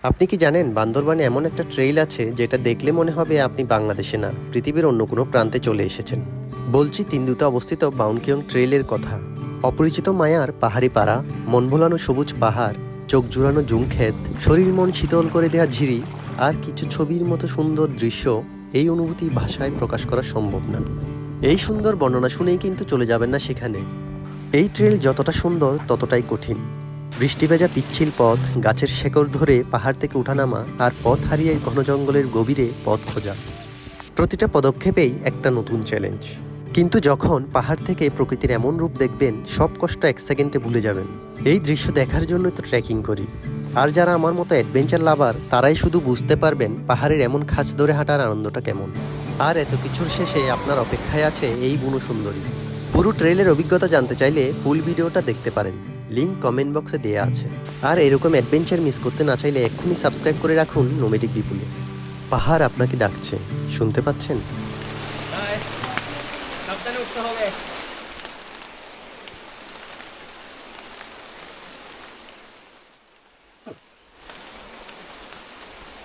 আপনি কি জানেন বান্দরবানে এমন একটা ট্রেইল আছে যেটা দেখলে মনে হবে আপনি বাংলাদেশে না পৃথিবীর অন্য কোনো প্রান্তে চলে এসেছেন। বলছি তিনদুতে অবস্থিত বাউনকিয়ং ট্রেইলের কথা। অপরিচিত মায়ার পাহাড়ি পাড়া, মন ভোলানো সবুজ পাহাড়, চোখ জুড়ানো জুমক্ষেত, শরীর মন শীতল করে দেয়া ঝিরি আর কিছু ছবির মতো সুন্দর দৃশ্য। এই অনুভূতি ভাষায় প্রকাশ করা সম্ভব না। এই সুন্দর বর্ণনা শুনেই কিন্তু চলে যাবেন না সেখানে। এই ট্রেল যতটা সুন্দর ততটাই কঠিন। বৃষ্টি ভেজা পিচ্ছিল পথ, গাছের শেকড় ধরে পাহাড় থেকে উঠানামা আর পথ হারিয়ে ঘন জঙ্গলের গভীরে পথ খোঁজা। প্রতিটা পদক্ষেপেই একটা নতুন চ্যালেঞ্জ। কিন্তু যখন পাহাড় থেকে প্রকৃতির এমন রূপ দেখবেন, সব কষ্ট এক সেকেন্ডে ভুলে যাবেন। এই দৃশ্য দেখার জন্য তো ট্রেকিং করি। আর যারা আমার মতো অ্যাডভেঞ্চার লাভার, তারাই শুধু বুঝতে পারবেন পাহাড়ের এমন খাঁজ ধরে হাঁটার আনন্দটা কেমন। আর এত কিছুর শেষে আপনার অপেক্ষায় আছে এই বুনো সুন্দরী। পুরো ট্রেলের অভিজ্ঞতা জানতে চাইলে ফুল ভিডিওটা দেখতে পারেন, লিংক কমেন্ট বক্সে দেয়া আছে। আর এরকম অ্যাডভেঞ্চার মিস করতে না চাইলে এক্ষুনি সাবস্ক্রাইব করে রাখুন নোমেডিক বিপুলে। পাহাড় আপনাকে ডাকছে, শুনতে পাচ্ছেন? সাবধানে উঠতে হবে।